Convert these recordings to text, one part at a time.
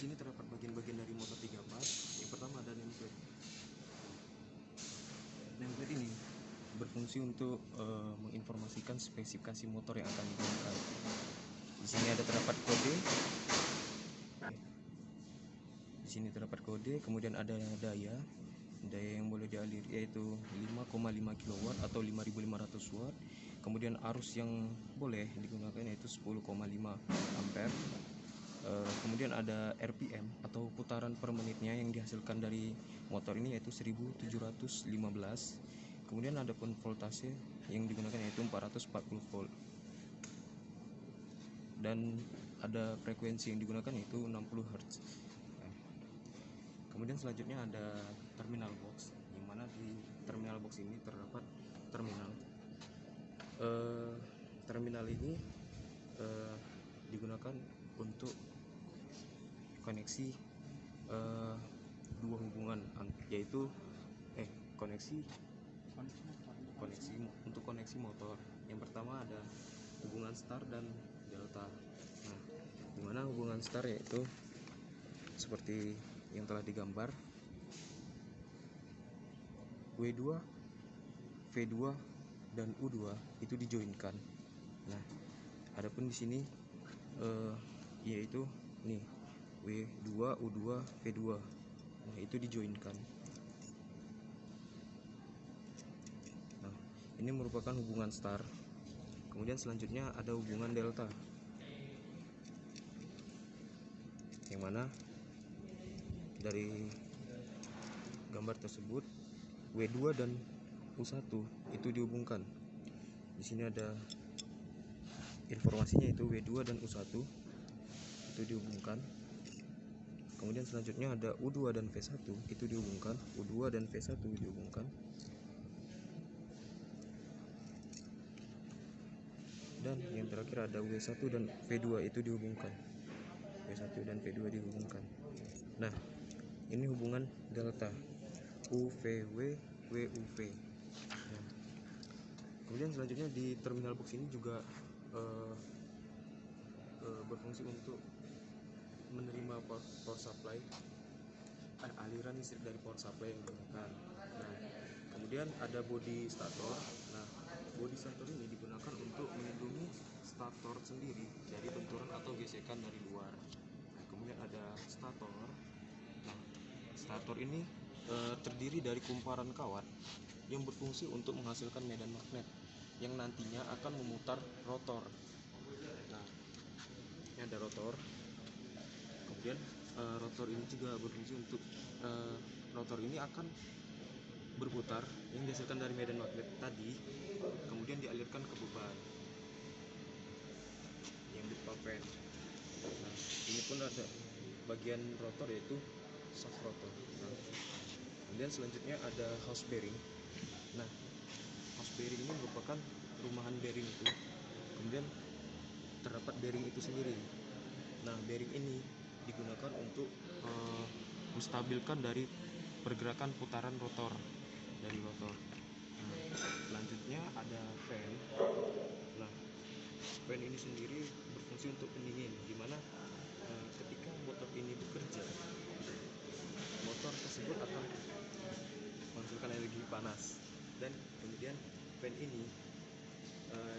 sini terdapat bagian-bagian dari motor 34. Yang pertama ada nameplate. Nameplate ini berfungsi untuk menginformasikan spesifikasi motor yang akan digunakan. Di sini ada terdapat kode. Di sini terdapat kode, kemudian ada daya yang boleh dialiri yaitu 5,5 kW atau 5.500 watt. Kemudian arus yang boleh digunakan yaitu 10,5 ampere. Kemudian ada RPM atau putaran per menitnya yang dihasilkan dari motor ini yaitu 1715. Kemudian ada pun voltase yang digunakan yaitu 440 volt. Dan ada frekuensi yang digunakan yaitu 60 Hz. Kemudian selanjutnya ada terminal box, yang mana di terminal box ini terdapat terminal. Terminal ini digunakan untuk koneksi dua hubungan, yaitu koneksi untuk koneksi motor. Yang pertama ada hubungan start dan delta. Nah, dimana hubungan start yaitu seperti yang telah digambar, W2, V2 dan U2 itu dijoinkan. Nah, adapun di sini yaitu nih W2, U2, V2. Nah, itu dijoinkan. Nah, ini merupakan hubungan start. Kemudian selanjutnya ada hubungan delta, yang mana dari gambar tersebut W2 dan U1 itu dihubungkan. Di sini ada informasinya, itu W2 dan U1 itu dihubungkan. Kemudian selanjutnya ada U2 dan V1 itu dihubungkan, U2 dan V1 dihubungkan. Dan yang terakhir ada W1 dan V2 itu dihubungkan. W1 dan V2 dihubungkan. Nah, ini hubungan delta, UVW WUV. Nah, kemudian selanjutnya di terminal box ini juga berfungsi untuk menerima power supply, aliran listrik dari power supply yang digunakan. Nah, kemudian ada body stator. Nah, body stator ini digunakan untuk melindungi stator sendiri dari benturan atau gesekan dari luar. Nah, kemudian ada stator. Nah, stator ini terdiri dari kumparan kawat yang berfungsi untuk menghasilkan medan magnet yang nantinya akan memutar rotor. Nah, ini ada rotor. Kemudian rotor ini juga berfungsi untuk rotor ini akan berputar yang dihasilkan dari medan magnet tadi, kemudian dialirkan ke beban yang berupa fan. Nah, ini pun ada bagian rotor yaitu shaft rotor. Nah, kemudian selanjutnya ada house bearing. Nah, house bearing ini merupakan rumahan bearing itu. Kemudian terdapat bearing itu sendiri. Nah, bearing ini digunakan untuk menstabilkan dari pergerakan putaran rotor dari rotor. Nah, selanjutnya ada fan. Nah, fan ini sendiri berfungsi untuk pendingin, dimana ketika motor ini bekerja, motor tersebut akan menghasilkan energi panas, dan kemudian fan ini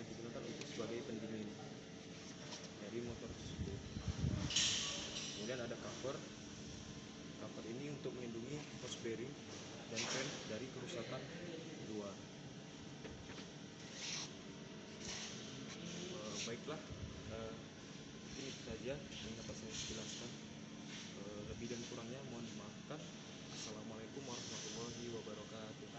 digunakan untuk sebagai pendingin dari motor tersebut. Kemudian ada cover. Cover ini untuk melindungi house bearing dan fan dari kerusakan luar. Baiklah, mungkin itu saja yang dapat saya jelaskan. Lebih dan kurangnya mohon dimaafkan. Assalamualaikum warahmatullahi wabarakatuh.